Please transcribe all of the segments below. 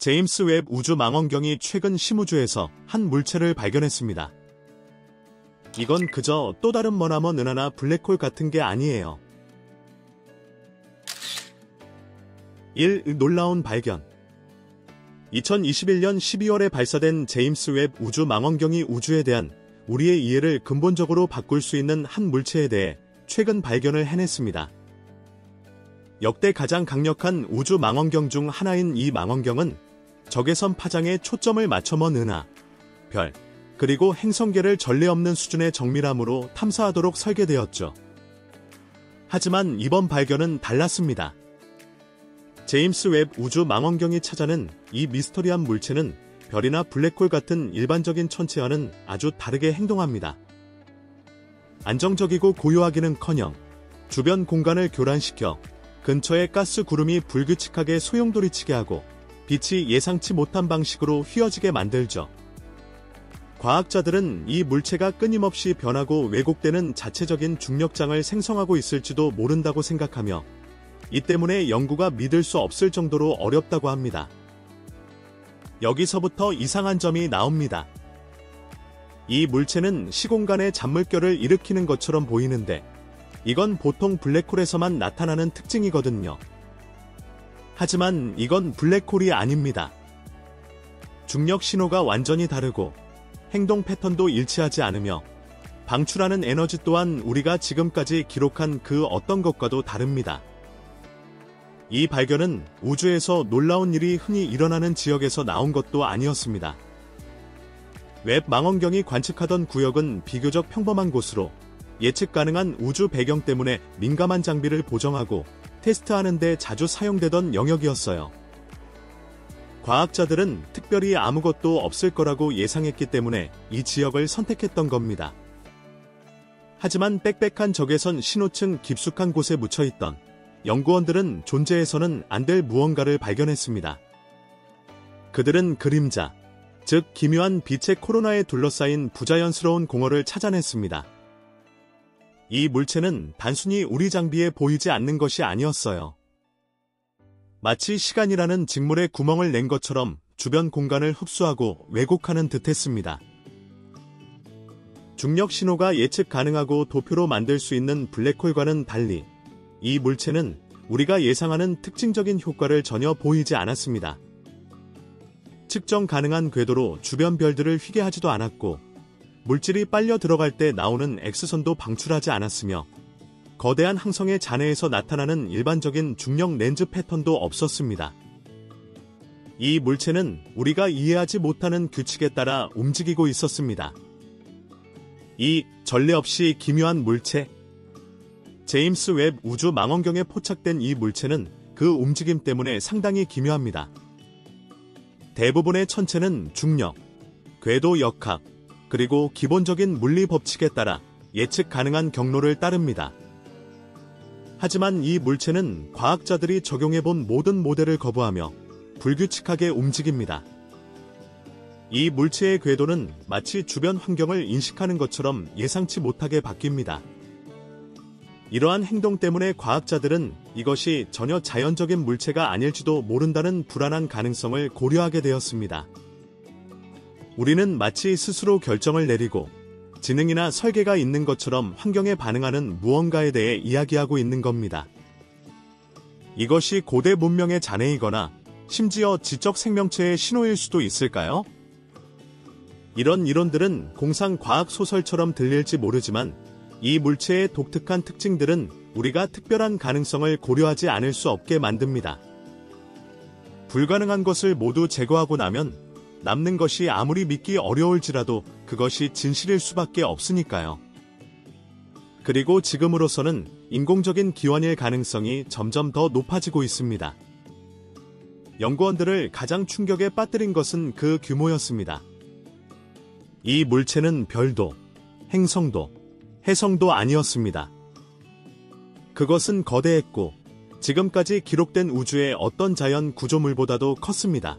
제임스 웹 우주망원경이 최근 심우주에서 한 물체를 발견했습니다. 이건 그저 또 다른 머나먼 은하나 블랙홀 같은 게 아니에요. 1. 놀라운 발견. 2021년 12월에 발사된 제임스 웹 우주망원경이 우주에 대한 우리의 이해를 근본적으로 바꿀 수 있는 한 물체에 대해 최근 발견을 해냈습니다. 역대 가장 강력한 우주망원경 중 하나인 이 망원경은 적외선 파장에 초점을 맞춰 먼 은하, 별, 그리고 행성계를 전례 없는 수준의 정밀함으로 탐사하도록 설계되었죠. 하지만 이번 발견은 달랐습니다. 제임스 웹 우주망원경이 찾아낸 이 미스터리한 물체는 별이나 블랙홀 같은 일반적인 천체와는 아주 다르게 행동합니다. 안정적이고 고요하기는커녕 주변 공간을 교란시켜 근처의 가스 구름이 불규칙하게 소용돌이치게 하고 빛이 예상치 못한 방식으로 휘어지게 만들죠. 과학자들은 이 물체가 끊임없이 변하고 왜곡되는 자체적인 중력장을 생성하고 있을지도 모른다고 생각하며 이 때문에 연구가 믿을 수 없을 정도로 어렵다고 합니다. 여기서부터 이상한 점이 나옵니다. 이 물체는 시공간의 잔물결을 일으키는 것처럼 보이는데 이건 보통 블랙홀에서만 나타나는 특징이거든요. 하지만 이건 블랙홀이 아닙니다. 중력 신호가 완전히 다르고 행동 패턴도 일치하지 않으며 방출하는 에너지 또한 우리가 지금까지 기록한 그 어떤 것과도 다릅니다. 이 발견은 우주에서 놀라운 일이 흔히 일어나는 지역에서 나온 것도 아니었습니다. 웹 망원경이 관측하던 구역은 비교적 평범한 곳으로 예측 가능한 우주 배경 때문에 민감한 장비를 보정하고 테스트하는 데 자주 사용되던 영역이었어요. 과학자들은 특별히 아무것도 없을 거라고 예상했기 때문에 이 지역을 선택했던 겁니다. 하지만 빽빽한 적외선 신호층 깊숙한 곳에 묻혀있던 연구원들은 존재해서는 안 될 무언가를 발견했습니다. 그들은 그림자, 즉 기묘한 빛의 코로나에 둘러싸인 부자연스러운 공허를 찾아냈습니다. 이 물체는 단순히 우리 장비에 보이지 않는 것이 아니었어요. 마치 시간이라는 직물에 구멍을 낸 것처럼 주변 공간을 흡수하고 왜곡하는 듯했습니다. 중력 신호가 예측 가능하고 도표로 만들 수 있는 블랙홀과는 달리 이 물체는 우리가 예상하는 특징적인 효과를 전혀 보이지 않았습니다. 측정 가능한 궤도로 주변 별들을 휘게 하지도 않았고 물질이 빨려 들어갈 때 나오는 X선도 방출하지 않았으며 거대한 항성의 잔해에서 나타나는 일반적인 중력 렌즈 패턴도 없었습니다. 이 물체는 우리가 이해하지 못하는 규칙에 따라 움직이고 있었습니다. 이 전례 없이 기묘한 물체. 제임스 웹 우주 망원경에 포착된 이 물체는 그 움직임 때문에 상당히 기묘합니다. 대부분의 천체는 중력, 궤도 역학, 그리고 기본적인 물리 법칙에 따라 예측 가능한 경로를 따릅니다. 하지만 이 물체는 과학자들이 적용해본 모든 모델을 거부하며 불규칙하게 움직입니다. 이 물체의 궤도는 마치 주변 환경을 인식하는 것처럼 예상치 못하게 바뀝니다. 이러한 행동 때문에 과학자들은 이것이 전혀 자연적인 물체가 아닐지도 모른다는 불안한 가능성을 고려하게 되었습니다. 우리는 마치 스스로 결정을 내리고 지능이나 설계가 있는 것처럼 환경에 반응하는 무언가에 대해 이야기하고 있는 겁니다. 이것이 고대 문명의 잔해이거나 심지어 지적 생명체의 신호일 수도 있을까요? 이런 이론들은 공상 과학 소설처럼 들릴지 모르지만 이 물체의 독특한 특징들은 우리가 특별한 가능성을 고려하지 않을 수 없게 만듭니다. 불가능한 것을 모두 제거하고 나면 남는 것이 아무리 믿기 어려울지라도 그것이 진실일 수밖에 없으니까요. 그리고 지금으로서는 인공적인 기원일 가능성이 점점 더 높아지고 있습니다. 연구원들을 가장 충격에 빠뜨린 것은 그 규모였습니다. 이 물체는 별도, 행성도, 해성도 아니었습니다. 그것은 거대했고 지금까지 기록된 우주의 어떤 자연 구조물보다도 컸습니다.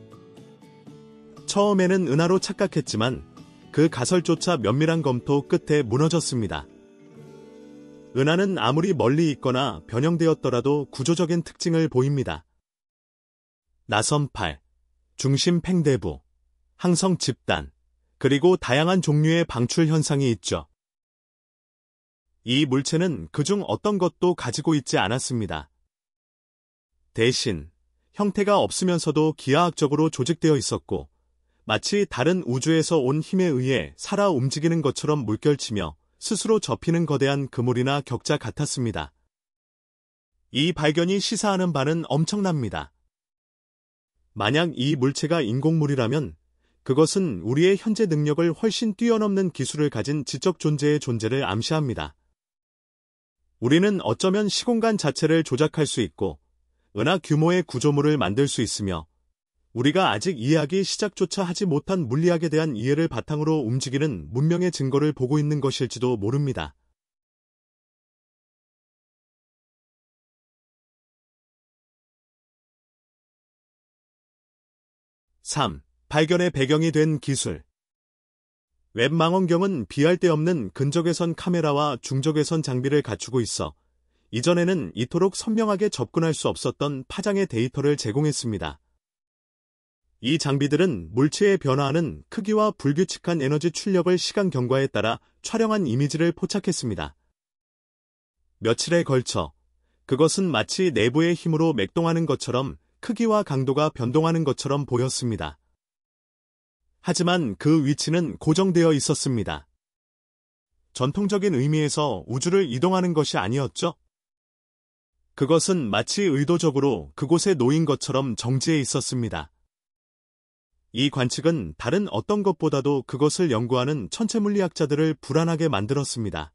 처음에는 은하로 착각했지만 그 가설조차 면밀한 검토 끝에 무너졌습니다. 은하는 아무리 멀리 있거나 변형되었더라도 구조적인 특징을 보입니다. 나선팔, 중심 팽대부, 항성 집단, 그리고 다양한 종류의 방출 현상이 있죠. 이 물체는 그중 어떤 것도 가지고 있지 않았습니다. 대신 형태가 없으면서도 기하학적으로 조직되어 있었고 마치 다른 우주에서 온 힘에 의해 살아 움직이는 것처럼 물결치며 스스로 접히는 거대한 그물이나 격자 같았습니다. 이 발견이 시사하는 바는 엄청납니다. 만약 이 물체가 인공물이라면 그것은 우리의 현재 능력을 훨씬 뛰어넘는 기술을 가진 지적 존재의 존재를 암시합니다. 우리는 어쩌면 시공간 자체를 조작할 수 있고 은하 규모의 구조물을 만들 수 있으며 우리가 아직 이해하기 시작조차 하지 못한 물리학에 대한 이해를 바탕으로 움직이는 문명의 증거를 보고 있는 것일지도 모릅니다. (3) 발견의 배경이 된 기술. 웹 망원경은 비할 데 없는 근적외선 카메라와 중적외선 장비를 갖추고 있어 이전에는 이토록 선명하게 접근할 수 없었던 파장의 데이터를 제공했습니다. 이 장비들은 물체의 변화하는 크기와 불규칙한 에너지 출력을 시간 경과에 따라 촬영한 이미지를 포착했습니다. 며칠에 걸쳐 그것은 마치 내부의 힘으로 맥동하는 것처럼 크기와 강도가 변동하는 것처럼 보였습니다. 하지만 그 위치는 고정되어 있었습니다. 전통적인 의미에서 우주를 이동하는 것이 아니었죠? 그것은 마치 의도적으로 그곳에 놓인 것처럼 정지해 있었습니다. 이 관측은 다른 어떤 것보다도 그것을 연구하는 천체물리학자들을 불안하게 만들었습니다.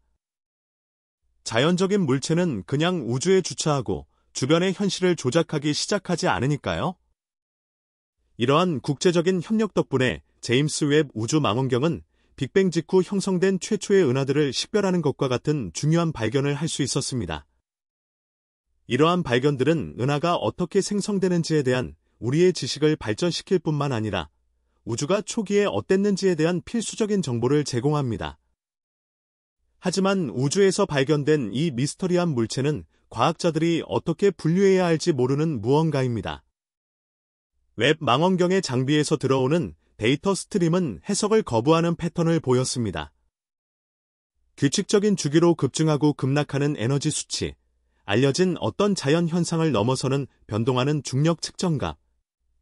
자연적인 물체는 그냥 우주에 주차하고 주변의 현실을 조작하기 시작하지 않으니까요. 이러한 국제적인 협력 덕분에 제임스 웹 우주 망원경은 빅뱅 직후 형성된 최초의 은하들을 식별하는 것과 같은 중요한 발견을 할 수 있었습니다. 이러한 발견들은 은하가 어떻게 생성되는지에 대한 우리의 지식을 발전시킬 뿐만 아니라 우주가 초기에 어땠는지에 대한 필수적인 정보를 제공합니다. 하지만 우주에서 발견된 이 미스터리한 물체는 과학자들이 어떻게 분류해야 할지 모르는 무언가입니다. 웹 망원경의 장비에서 들어오는 데이터 스트림은 해석을 거부하는 패턴을 보였습니다. 규칙적인 주기로 급증하고 급락하는 에너지 수치, 알려진 어떤 자연 현상을 넘어서는 변동하는 중력 측정값,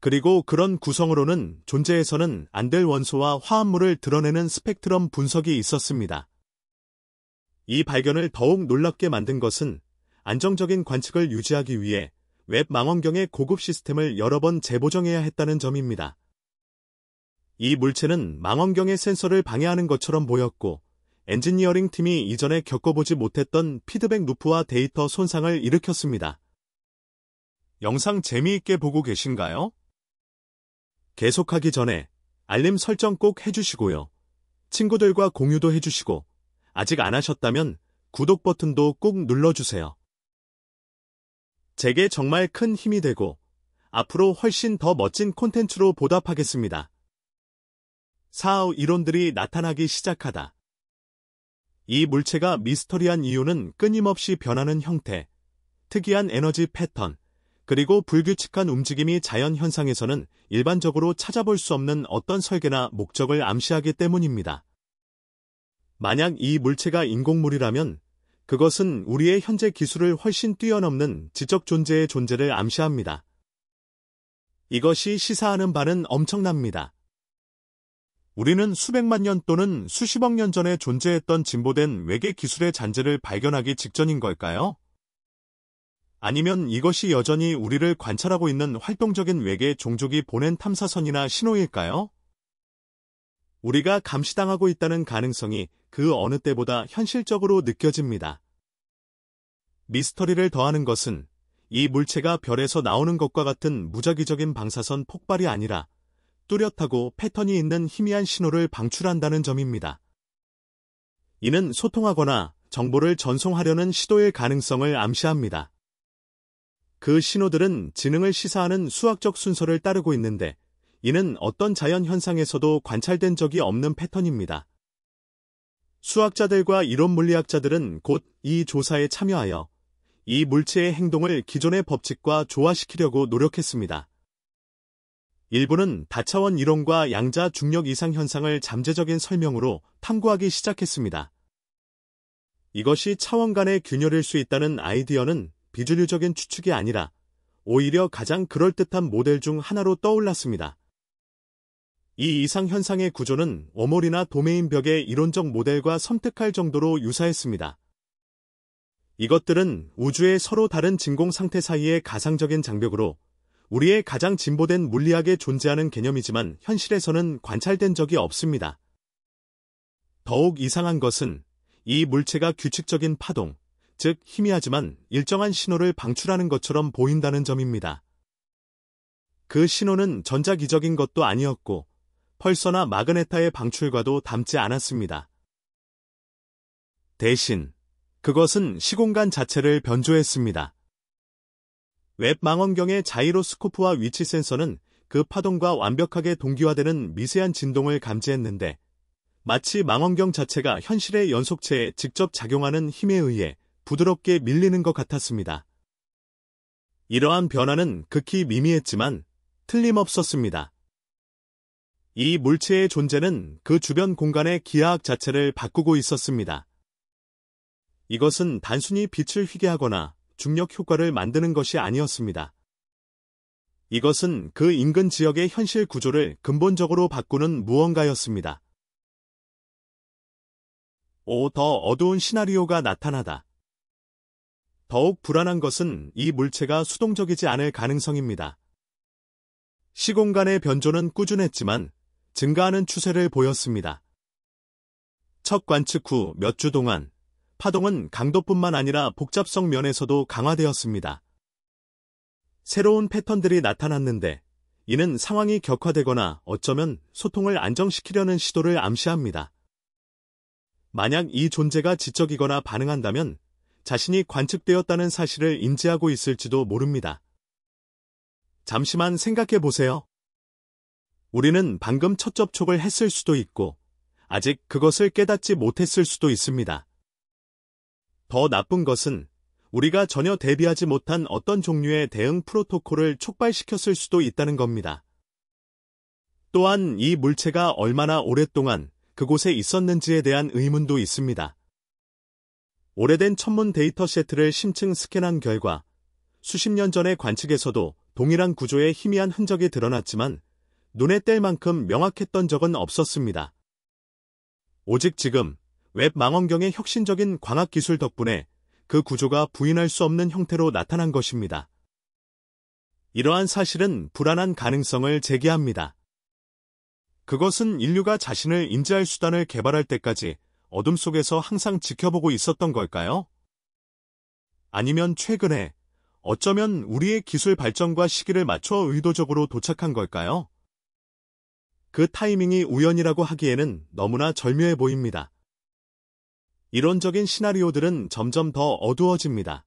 그리고 그런 구성으로는 존재해서는 안 될 원소와 화합물을 드러내는 스펙트럼 분석이 있었습니다. 이 발견을 더욱 놀랍게 만든 것은 안정적인 관측을 유지하기 위해 웹 망원경의 고급 시스템을 여러 번 재보정해야 했다는 점입니다. 이 물체는 망원경의 센서를 방해하는 것처럼 보였고 엔지니어링 팀이 이전에 겪어보지 못했던 피드백 루프와 데이터 손상을 일으켰습니다. 영상 재미있게 보고 계신가요? 계속하기 전에 알림 설정 꼭 해주시고요. 친구들과 공유도 해주시고 아직 안 하셨다면 구독 버튼도 꼭 눌러주세요. 제게 정말 큰 힘이 되고 앞으로 훨씬 더 멋진 콘텐츠로 보답하겠습니다. 4. 이론들이 나타나기 시작하다. 이 물체가 미스터리한 이유는 끊임없이 변하는 형태, 특이한 에너지 패턴, 그리고 불규칙한 움직임이 자연 현상에서는 일반적으로 찾아볼 수 없는 어떤 설계나 목적을 암시하기 때문입니다. 만약 이 물체가 인공물이라면 그것은 우리의 현재 기술을 훨씬 뛰어넘는 지적 존재의 존재를 암시합니다. 이것이 시사하는 바는 엄청납니다. 우리는 수백만 년 또는 수십억 년 전에 존재했던 진보된 외계 기술의 잔재를 발견하기 직전인 걸까요? 아니면 이것이 여전히 우리를 관찰하고 있는 활동적인 외계 종족이 보낸 탐사선이나 신호일까요? 우리가 감시당하고 있다는 가능성이 그 어느 때보다 현실적으로 느껴집니다. 미스터리를 더하는 것은 이 물체가 별에서 나오는 것과 같은 무작위적인 방사선 폭발이 아니라 뚜렷하고 패턴이 있는 희미한 신호를 방출한다는 점입니다. 이는 소통하거나 정보를 전송하려는 시도일 가능성을 암시합니다. 그 신호들은 지능을 시사하는 수학적 순서를 따르고 있는데 이는 어떤 자연 현상에서도 관찰된 적이 없는 패턴입니다. 수학자들과 이론 물리학자들은 곧 이 조사에 참여하여 이 물체의 행동을 기존의 법칙과 조화시키려고 노력했습니다. 일부는 다차원 이론과 양자 중력 이상 현상을 잠재적인 설명으로 탐구하기 시작했습니다. 이것이 차원 간의 균열일 수 있다는 아이디어는 비주류적인 추측이 아니라 오히려 가장 그럴듯한 모델 중 하나로 떠올랐습니다. 이 이상 현상의 구조는 워몰이나 도메인 벽의 이론적 모델과 섬뜩할 정도로 유사했습니다. 이것들은 우주의 서로 다른 진공 상태 사이의 가상적인 장벽으로 우리의 가장 진보된 물리학에 존재하는 개념이지만 현실에서는 관찰된 적이 없습니다. 더욱 이상한 것은 이 물체가 규칙적인 파동, 즉 희미하지만 일정한 신호를 방출하는 것처럼 보인다는 점입니다. 그 신호는 전자기적인 것도 아니었고 펄서나 마그네타의 방출과도 닮지 않았습니다. 대신 그것은 시공간 자체를 변조했습니다. 웹 망원경의 자이로스코프와 위치 센서는 그 파동과 완벽하게 동기화되는 미세한 진동을 감지했는데 마치 망원경 자체가 현실의 연속체에 직접 작용하는 힘에 의해 부드럽게 밀리는 것 같았습니다. 이러한 변화는 극히 미미했지만 틀림없었습니다. 이 물체의 존재는 그 주변 공간의 기하학 자체를 바꾸고 있었습니다. 이것은 단순히 빛을 휘게 하거나 중력 효과를 만드는 것이 아니었습니다. 이것은 그 인근 지역의 현실 구조를 근본적으로 바꾸는 무언가였습니다. 더 어두운 시나리오가 나타나다. 더욱 불안한 것은 이 물체가 수동적이지 않을 가능성입니다. 시공간의 변조는 꾸준했지만 증가하는 추세를 보였습니다. 첫 관측 후 몇 주 동안 파동은 강도뿐만 아니라 복잡성 면에서도 강화되었습니다. 새로운 패턴들이 나타났는데 이는 상황이 격화되거나 어쩌면 소통을 안정시키려는 시도를 암시합니다. 만약 이 존재가 지적이거나 반응한다면 자신이 관측되었다는 사실을 인지하고 있을지도 모릅니다. 잠시만 생각해 보세요. 우리는 방금 첫 접촉을 했을 수도 있고 아직 그것을 깨닫지 못했을 수도 있습니다. 더 나쁜 것은 우리가 전혀 대비하지 못한 어떤 종류의 대응 프로토콜을 촉발시켰을 수도 있다는 겁니다. 또한 이 물체가 얼마나 오랫동안 그곳에 있었는지에 대한 의문도 있습니다. 오래된 천문 데이터셋을 심층 스캔한 결과 수십 년 전의 관측에서도 동일한 구조의 희미한 흔적이 드러났지만 눈에 띌 만큼 명확했던 적은 없었습니다. 오직 지금 웹 망원경의 혁신적인 광학 기술 덕분에 그 구조가 부인할 수 없는 형태로 나타난 것입니다. 이러한 사실은 불안한 가능성을 제기합니다. 그것은 인류가 자신을 인지할 수단을 개발할 때까지 어둠 속에서 항상 지켜보고 있었던 걸까요? 아니면 최근에 어쩌면 우리의 기술 발전과 시기를 맞춰 의도적으로 도착한 걸까요? 그 타이밍이 우연이라고 하기에는 너무나 절묘해 보입니다. 이론적인 시나리오들은 점점 더 어두워집니다.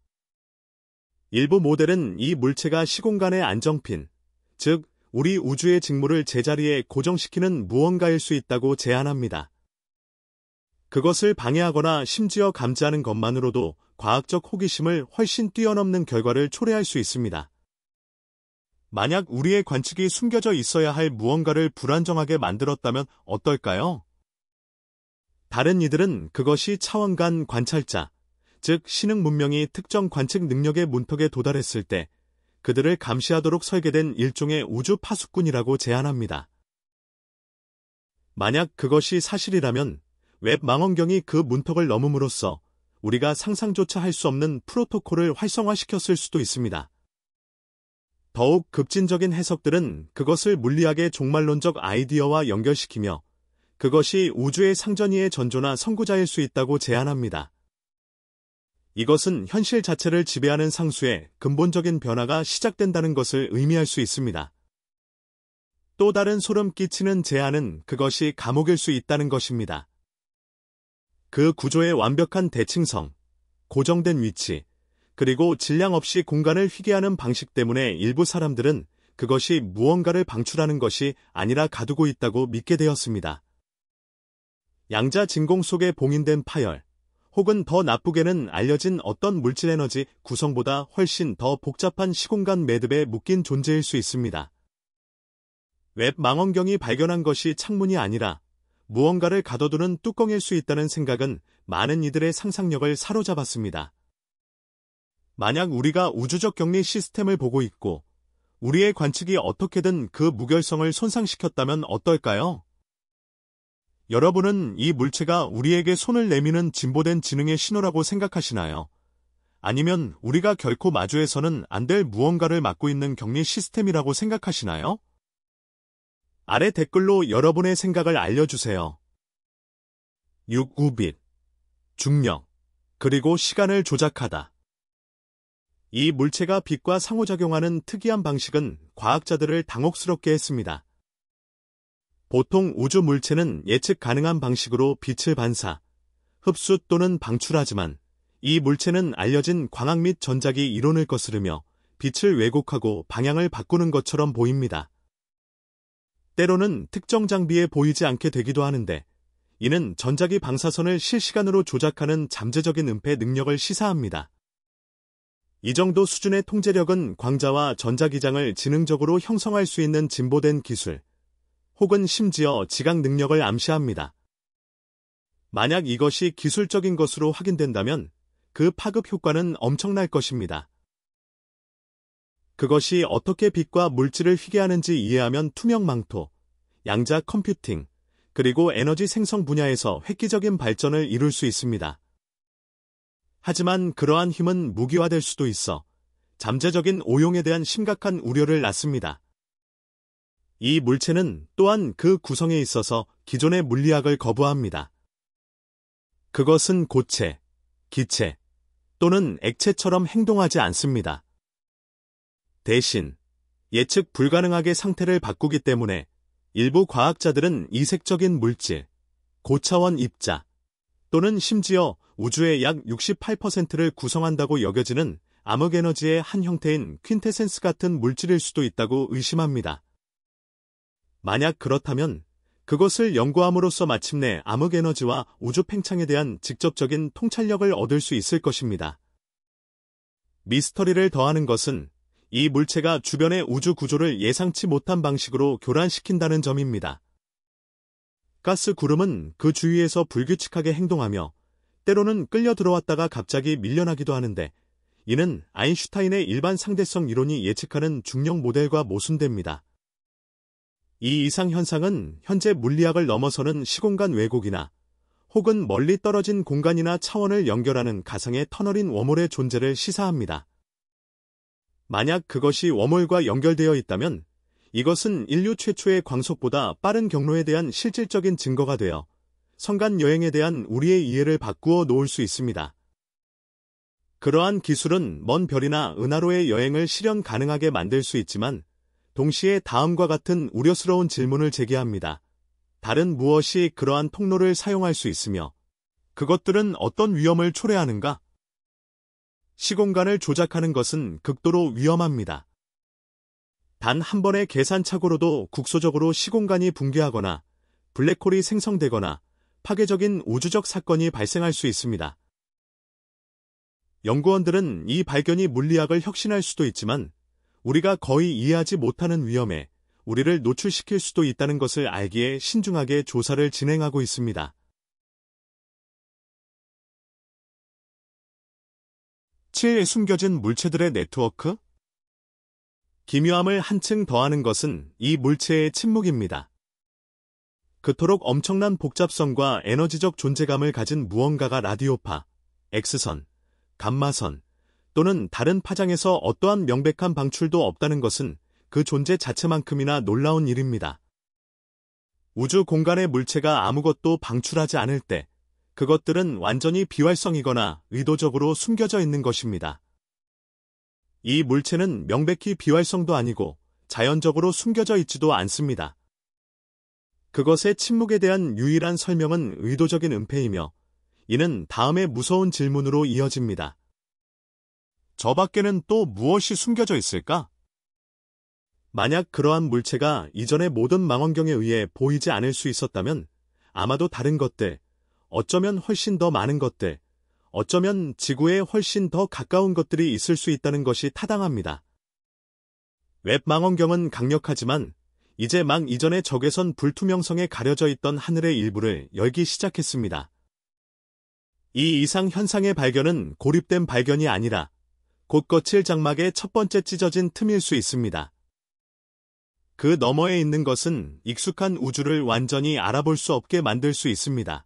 일부 모델은 이 물체가 시공간의 안정핀, 즉 우리 우주의 직무를 제자리에 고정시키는 무언가일 수 있다고 제안합니다. 그것을 방해하거나 심지어 감지하는 것만으로도 과학적 호기심을 훨씬 뛰어넘는 결과를 초래할 수 있습니다. 만약 우리의 관측이 숨겨져 있어야 할 무언가를 불안정하게 만들었다면 어떨까요? 다른 이들은 그것이 차원 간 관찰자, 즉 신흥 문명이 특정 관측 능력의 문턱에 도달했을 때 그들을 감시하도록 설계된 일종의 우주 파수꾼이라고 제안합니다. 만약 그것이 사실이라면 웹 망원경이 그 문턱을 넘음으로써 우리가 상상조차 할 수 없는 프로토콜을 활성화시켰을 수도 있습니다. 더욱 급진적인 해석들은 그것을 물리학의 종말론적 아이디어와 연결시키며 그것이 우주의 상전이의 전조나 선구자일 수 있다고 제안합니다. 이것은 현실 자체를 지배하는 상수의 근본적인 변화가 시작된다는 것을 의미할 수 있습니다. 또 다른 소름 끼치는 제안은 그것이 감옥일 수 있다는 것입니다. 그 구조의 완벽한 대칭성, 고정된 위치, 그리고 질량 없이 공간을 휘게 하는 방식 때문에 일부 사람들은 그것이 무언가를 방출하는 것이 아니라 가두고 있다고 믿게 되었습니다. 양자 진공 속에 봉인된 파열, 혹은 더 나쁘게는 알려진 어떤 물질 에너지 구성보다 훨씬 더 복잡한 시공간 매듭에 묶인 존재일 수 있습니다. 웹 망원경이 발견한 것이 창문이 아니라 무언가를 가둬두는 뚜껑일 수 있다는 생각은 많은 이들의 상상력을 사로잡았습니다. 만약 우리가 우주적 격리 시스템을 보고 있고 우리의 관측이 어떻게든 그 무결성을 손상시켰다면 어떨까요? 여러분은 이 물체가 우리에게 손을 내미는 진보된 지능의 신호라고 생각하시나요? 아니면 우리가 결코 마주해서는 안 될 무언가를 막고 있는 격리 시스템이라고 생각하시나요? 아래 댓글로 여러분의 생각을 알려주세요. 6. 중력, 그리고 시간을 조작하다. 이 물체가 빛과 상호작용하는 특이한 방식은 과학자들을 당혹스럽게 했습니다. 보통 우주 물체는 예측 가능한 방식으로 빛을 반사, 흡수 또는 방출하지만 이 물체는 알려진 광학 및 전자기 이론을 거스르며 빛을 왜곡하고 방향을 바꾸는 것처럼 보입니다. 때로는 특정 장비에 보이지 않게 되기도 하는데 이는 전자기 방사선을 실시간으로 조작하는 잠재적인 은폐 능력을 시사합니다. 이 정도 수준의 통제력은 광자와 전자기장을 지능적으로 형성할 수 있는 진보된 기술, 혹은 심지어 지각 능력을 암시합니다. 만약 이것이 기술적인 것으로 확인된다면 그 파급 효과는 엄청날 것입니다. 그것이 어떻게 빛과 물질을 휘게하는지 이해하면 투명 망토, 양자 컴퓨팅, 그리고 에너지 생성 분야에서 획기적인 발전을 이룰 수 있습니다. 하지만 그러한 힘은 무기화될 수도 있어 잠재적인 오용에 대한 심각한 우려를 낳습니다. 이 물체는 또한 그 구성에 있어서 기존의 물리학을 거부합니다. 그것은 고체, 기체 또는 액체처럼 행동하지 않습니다. 대신 예측 불가능하게 상태를 바꾸기 때문에 일부 과학자들은 이색적인 물질, 고차원 입자 또는 심지어 우주의 약 68%를 구성한다고 여겨지는 암흑에너지의 한 형태인 퀸테센스 같은 물질일 수도 있다고 의심합니다. 만약 그렇다면 그것을 연구함으로써 마침내 암흑에너지와 우주 팽창에 대한 직접적인 통찰력을 얻을 수 있을 것입니다. 미스터리를 더하는 것은 이 물체가 주변의 우주 구조를 예상치 못한 방식으로 교란시킨다는 점입니다. 가스 구름은 그 주위에서 불규칙하게 행동하며 때로는 끌려 들어왔다가 갑자기 밀려나기도 하는데 이는 아인슈타인의 일반 상대성 이론이 예측하는 중력 모델과 모순됩니다. 이 이상 현상은 현재 물리학을 넘어서는 시공간 왜곡이나 혹은 멀리 떨어진 공간이나 차원을 연결하는 가상의 터널인 웜홀의 존재를 시사합니다. 만약 그것이 웜홀과 연결되어 있다면 이것은 인류 최초의 광속보다 빠른 경로에 대한 실질적인 증거가 되어 성간 여행에 대한 우리의 이해를 바꾸어 놓을 수 있습니다. 그러한 기술은 먼 별이나 은하로의 여행을 실현 가능하게 만들 수 있지만 동시에 다음과 같은 우려스러운 질문을 제기합니다. 다른 무엇이 그러한 통로를 사용할 수 있으며 그것들은 어떤 위험을 초래하는가? 시공간을 조작하는 것은 극도로 위험합니다. 단 한 번의 계산착오로도 국소적으로 시공간이 붕괴하거나 블랙홀이 생성되거나 파괴적인 우주적 사건이 발생할 수 있습니다. 연구원들은 이 발견이 물리학을 혁신할 수도 있지만 우리가 거의 이해하지 못하는 위험에 우리를 노출시킬 수도 있다는 것을 알기에 신중하게 조사를 진행하고 있습니다. 7. 숨겨진 물체들의 네트워크? 기묘함을 한층 더하는 것은 이 물체의 침묵입니다. 그토록 엄청난 복잡성과 에너지적 존재감을 가진 무언가가 라디오파, X선, 감마선 또는 다른 파장에서 어떠한 명백한 방출도 없다는 것은 그 존재 자체만큼이나 놀라운 일입니다. 우주 공간의 물체가 아무것도 방출하지 않을 때 그것들은 완전히 비활성이거나 의도적으로 숨겨져 있는 것입니다. 이 물체는 명백히 비활성도 아니고 자연적으로 숨겨져 있지도 않습니다. 그것의 침묵에 대한 유일한 설명은 의도적인 은폐이며 이는 다음의 무서운 질문으로 이어집니다. 저 밖에는 또 무엇이 숨겨져 있을까? 만약 그러한 물체가 이전의 모든 망원경에 의해 보이지 않을 수 있었다면 아마도 다른 것들, 어쩌면 훨씬 더 많은 것들, 어쩌면 지구에 훨씬 더 가까운 것들이 있을 수 있다는 것이 타당합니다. 웹 망원경은 강력하지만 이제 막 이전의 적외선 불투명성에 가려져 있던 하늘의 일부를 열기 시작했습니다. 이 이상 현상의 발견은 고립된 발견이 아니라 곧 거칠 장막의 첫 번째 찢어진 틈일 수 있습니다. 그 너머에 있는 것은 익숙한 우주를 완전히 알아볼 수 없게 만들 수 있습니다.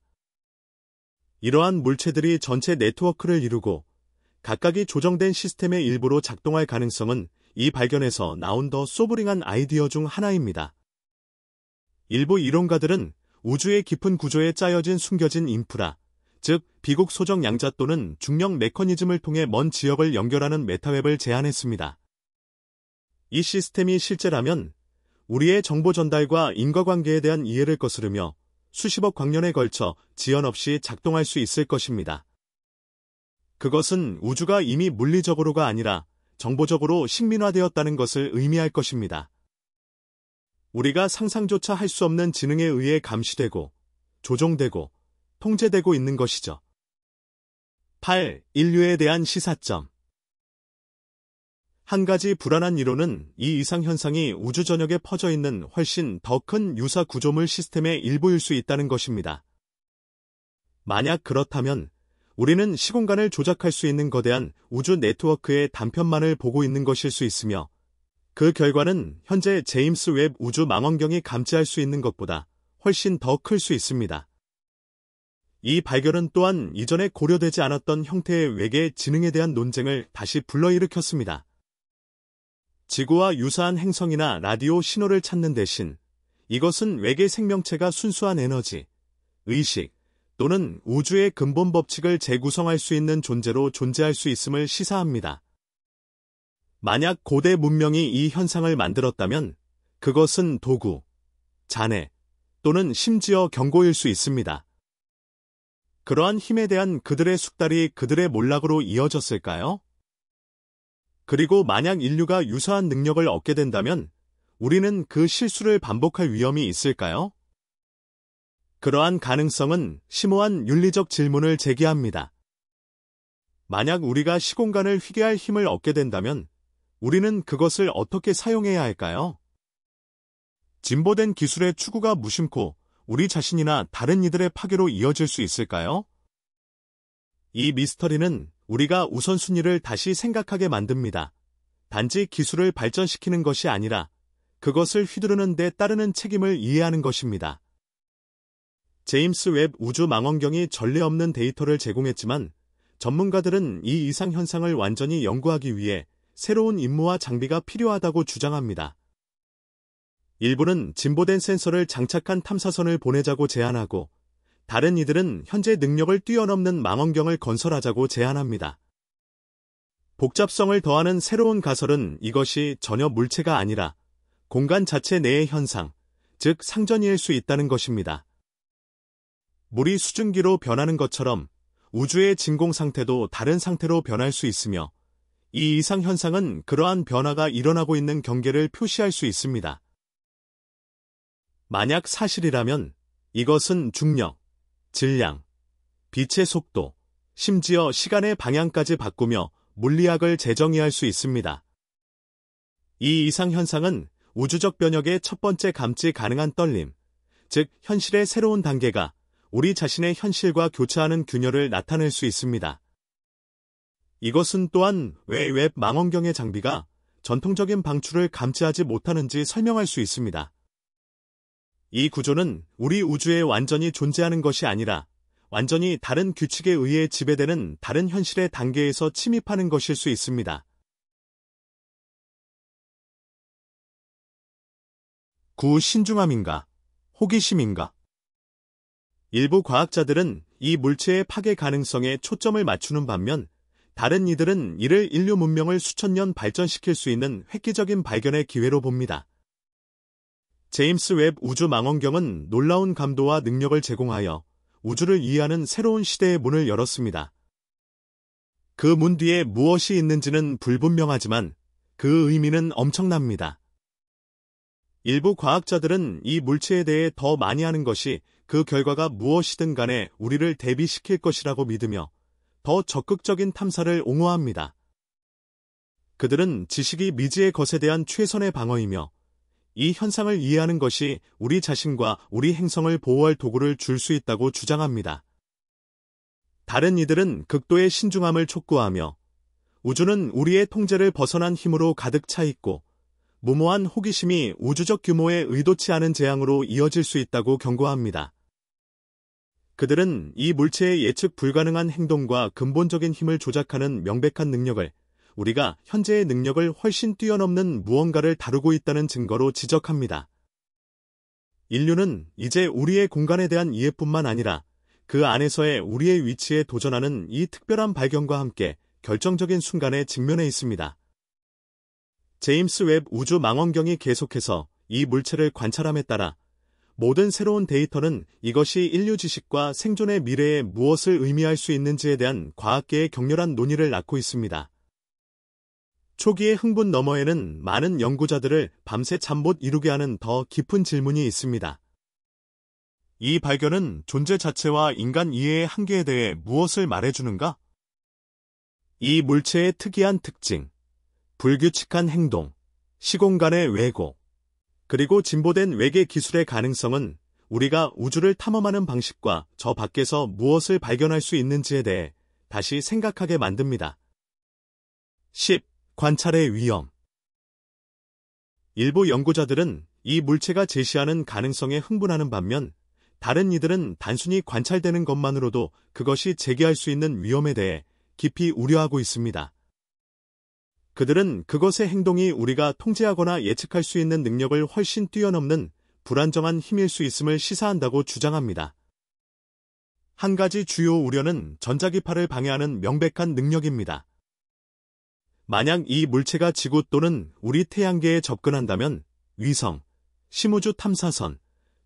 이러한 물체들이 전체 네트워크를 이루고 각각이 조정된 시스템의 일부로 작동할 가능성은 이 발견에서 나온 더 소브링한 아이디어 중 하나입니다. 일부 이론가들은 우주의 깊은 구조에 짜여진 숨겨진 인프라, 즉 비곡 소정 양자 또는 중력 메커니즘을 통해 먼 지역을 연결하는 메타웹을 제안했습니다. 이 시스템이 실제라면 우리의 정보 전달과 인과관계에 대한 이해를 거스르며 수십억 광년에 걸쳐 지연 없이 작동할 수 있을 것입니다. 그것은 우주가 이미 물리적으로가 아니라 정보적으로 식민화되었다는 것을 의미할 것입니다. 우리가 상상조차 할 수 없는 지능에 의해 감시되고, 조종되고, 통제되고 있는 것이죠. 8. 인류에 대한 시사점. 한 가지 불안한 이론은 이 이상현상이 우주 전역에 퍼져 있는 훨씬 더 큰 유사 구조물 시스템의 일부일 수 있다는 것입니다. 만약 그렇다면 우리는 시공간을 조작할 수 있는 거대한 우주 네트워크의 단편만을 보고 있는 것일 수 있으며 그 결과는 현재 제임스 웹 우주 망원경이 감지할 수 있는 것보다 훨씬 더 클 수 있습니다. 이 발견은 또한 이전에 고려되지 않았던 형태의 외계 지능에 대한 논쟁을 다시 불러일으켰습니다. 지구와 유사한 행성이나 라디오 신호를 찾는 대신 이것은 외계 생명체가 순수한 에너지, 의식 또는 우주의 근본 법칙을 재구성할 수 있는 존재로 존재할 수 있음을 시사합니다. 만약 고대 문명이 이 현상을 만들었다면 그것은 도구, 잔해 또는 심지어 경고일 수 있습니다. 그러한 힘에 대한 그들의 숙달이 그들의 몰락으로 이어졌을까요? 그리고 만약 인류가 유사한 능력을 얻게 된다면 우리는 그 실수를 반복할 위험이 있을까요? 그러한 가능성은 심오한 윤리적 질문을 제기합니다. 만약 우리가 시공간을 휘게할 힘을 얻게 된다면 우리는 그것을 어떻게 사용해야 할까요? 진보된 기술의 추구가 무심코 우리 자신이나 다른 이들의 파괴로 이어질 수 있을까요? 이 미스터리는 우리가 우선순위를 다시 생각하게 만듭니다. 단지 기술을 발전시키는 것이 아니라 그것을 휘두르는 데 따르는 책임을 이해하는 것입니다. 제임스 웹 우주 망원경이 전례 없는 데이터를 제공했지만 전문가들은 이 이상 현상을 완전히 연구하기 위해 새로운 임무와 장비가 필요하다고 주장합니다. 일부는 진보된 센서를 장착한 탐사선을 보내자고 제안하고 다른 이들은 현재 능력을 뛰어넘는 망원경을 건설하자고 제안합니다. 복잡성을 더하는 새로운 가설은 이것이 전혀 물체가 아니라 공간 자체 내의 현상, 즉 상전일 수 있다는 것입니다. 물이 수증기로 변하는 것처럼 우주의 진공 상태도 다른 상태로 변할 수 있으며 이 이상 현상은 그러한 변화가 일어나고 있는 경계를 표시할 수 있습니다. 만약 사실이라면 이것은 중력, 질량, 빛의 속도, 심지어 시간의 방향까지 바꾸며 물리학을 재정의할 수 있습니다. 이 이상 현상은 우주적 변혁의 첫 번째 감지 가능한 떨림, 즉 현실의 새로운 단계가 우리 자신의 현실과 교차하는 균열을 나타낼 수 있습니다. 이것은 또한 왜 웹 망원경의 장비가 전통적인 방출을 감지하지 못하는지 설명할 수 있습니다. 이 구조는 우리 우주에 완전히 존재하는 것이 아니라 완전히 다른 규칙에 의해 지배되는 다른 현실의 단계에서 침입하는 것일 수 있습니다. 9. 신중함인가? 호기심인가? 일부 과학자들은 이 물체의 파괴 가능성에 초점을 맞추는 반면 다른 이들은 이를 인류 문명을 수천 년 발전시킬 수 있는 획기적인 발견의 기회로 봅니다. 제임스 웹 우주 망원경은 놀라운 감도와 능력을 제공하여 우주를 이해하는 새로운 시대의 문을 열었습니다. 그 문 뒤에 무엇이 있는지는 불분명하지만 그 의미는 엄청납니다. 일부 과학자들은 이 물체에 대해 더 많이 아는 것이 그 결과가 무엇이든 간에 우리를 대비시킬 것이라고 믿으며 더 적극적인 탐사를 옹호합니다. 그들은 지식이 미지의 것에 대한 최선의 방어이며 이 현상을 이해하는 것이 우리 자신과 우리 행성을 보호할 도구를 줄 수 있다고 주장합니다. 다른 이들은 극도의 신중함을 촉구하며 우주는 우리의 통제를 벗어난 힘으로 가득 차 있고 무모한 호기심이 우주적 규모의 의도치 않은 재앙으로 이어질 수 있다고 경고합니다. 그들은 이 물체의 예측 불가능한 행동과 근본적인 힘을 조작하는 명백한 능력을 우리가 현재의 능력을 훨씬 뛰어넘는 무언가를 다루고 있다는 증거로 지적합니다. 인류는 이제 우리의 공간에 대한 이해뿐만 아니라 그 안에서의 우리의 위치에 도전하는 이 특별한 발견과 함께 결정적인 순간에 직면해 있습니다. 제임스 웹 우주 망원경이 계속해서 이 물체를 관찰함에 따라 모든 새로운 데이터는 이것이 인류 지식과 생존의 미래에 무엇을 의미할 수 있는지에 대한 과학계의 격렬한 논의를 낳고 있습니다. 초기의 흥분 너머에는 많은 연구자들을 밤새 잠 못 이루게 하는 더 깊은 질문이 있습니다. 이 발견은 존재 자체와 인간 이해의 한계에 대해 무엇을 말해주는가? 이 물체의 특이한 특징, 불규칙한 행동, 시공간의 왜곡, 그리고 진보된 외계 기술의 가능성은 우리가 우주를 탐험하는 방식과 저 밖에서 무엇을 발견할 수 있는지에 대해 다시 생각하게 만듭니다. 10. 관찰의 위험. 일부 연구자들은 이 물체가 제시하는 가능성에 흥분하는 반면 다른 이들은 단순히 관찰되는 것만으로도 그것이 제기할 수 있는 위험에 대해 깊이 우려하고 있습니다. 그들은 그것의 행동이 우리가 통제하거나 예측할 수 있는 능력을 훨씬 뛰어넘는 불안정한 힘일 수 있음을 시사한다고 주장합니다. 한 가지 주요 우려는 전자기파를 방해하는 명백한 능력입니다. 만약 이 물체가 지구 또는 우리 태양계에 접근한다면 위성, 심우주 탐사선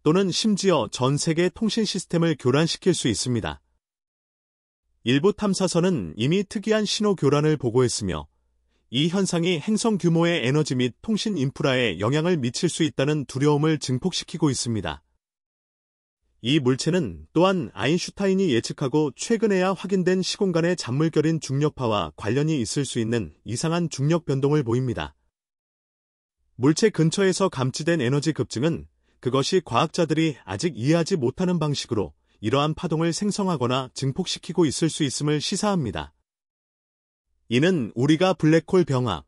또는 심지어 전 세계 통신 시스템을 교란시킬 수 있습니다. 일부 탐사선은 이미 특이한 신호 교란을 보고했으며 이 현상이 행성 규모의 에너지 및 통신 인프라에 영향을 미칠 수 있다는 두려움을 증폭시키고 있습니다. 이 물체는 또한 아인슈타인이 예측하고 최근에야 확인된 시공간의 잔물결인 중력파와 관련이 있을 수 있는 이상한 중력 변동을 보입니다. 물체 근처에서 감지된 에너지 급증은 그것이 과학자들이 아직 이해하지 못하는 방식으로 이러한 파동을 생성하거나 증폭시키고 있을 수 있음을 시사합니다. 이는 우리가 블랙홀 병합,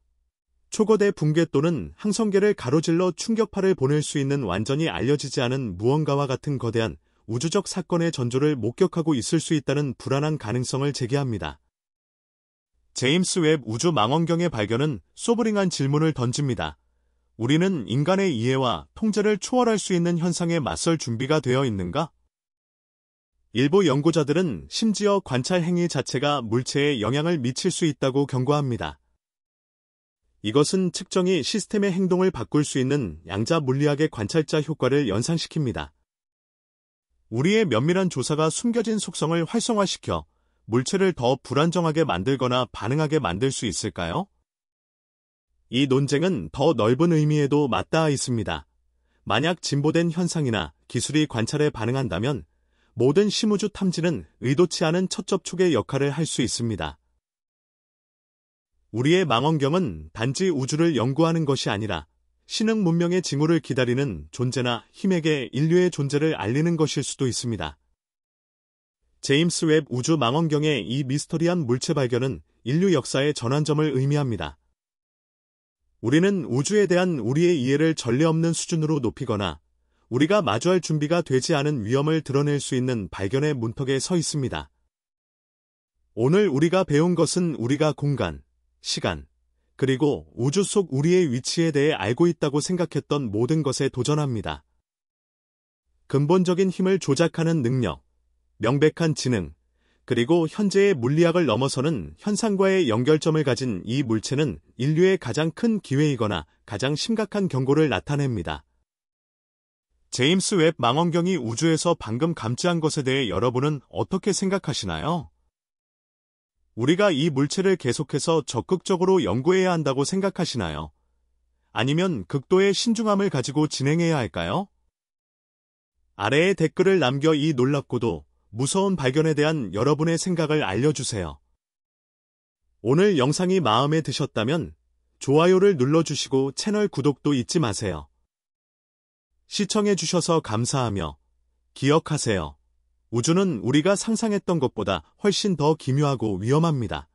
초거대 붕괴 또는 항성계를 가로질러 충격파를 보낼 수 있는 완전히 알려지지 않은 무언가와 같은 거대한 우주적 사건의 전조를 목격하고 있을 수 있다는 불안한 가능성을 제기합니다. 제임스 웹 우주 망원경의 발견은 소브링한 질문을 던집니다. 우리는 인간의 이해와 통제를 초월할 수 있는 현상에 맞설 준비가 되어 있는가? 일부 연구자들은 심지어 관찰 행위 자체가 물체에 영향을 미칠 수 있다고 경고합니다. 이것은 측정이 시스템의 행동을 바꿀 수 있는 양자 물리학의 관찰자 효과를 연상시킵니다. 우리의 면밀한 조사가 숨겨진 속성을 활성화시켜 물체를 더 불안정하게 만들거나 반응하게 만들 수 있을까요? 이 논쟁은 더 넓은 의미에도 맞닿아 있습니다. 만약 진보된 현상이나 기술이 관찰에 반응한다면 모든 심우주 탐지는 의도치 않은 첫 접촉의 역할을 할 수 있습니다. 우리의 망원경은 단지 우주를 연구하는 것이 아니라 신흥 문명의 징후를 기다리는 존재나 힘에게 인류의 존재를 알리는 것일 수도 있습니다. 제임스 웹 우주 망원경의 이 미스터리한 물체 발견은 인류 역사의 전환점을 의미합니다. 우리는 우주에 대한 우리의 이해를 전례 없는 수준으로 높이거나 우리가 마주할 준비가 되지 않은 위험을 드러낼 수 있는 발견의 문턱에 서 있습니다. 오늘 우리가 배운 것은 우리가 공간, 시간, 그리고 우주 속 우리의 위치에 대해 알고 있다고 생각했던 모든 것에 도전합니다. 근본적인 힘을 조작하는 능력, 명백한 지능, 그리고 현재의 물리학을 넘어서는 현상과의 연결점을 가진 이 물체는 인류의 가장 큰 기회이거나 가장 심각한 경고를 나타냅니다. 제임스 웹 망원경이 우주에서 방금 감지한 것에 대해 여러분은 어떻게 생각하시나요? 우리가 이 물체를 계속해서 적극적으로 연구해야 한다고 생각하시나요? 아니면 극도의 신중함을 가지고 진행해야 할까요? 아래에 댓글을 남겨 이 놀랍고도 무서운 발견에 대한 여러분의 생각을 알려주세요. 오늘 영상이 마음에 드셨다면 좋아요를 눌러주시고 채널 구독도 잊지 마세요. 시청해주셔서 감사하며 기억하세요. 우주는 우리가 상상했던 것보다 훨씬 더 기묘하고 위험합니다.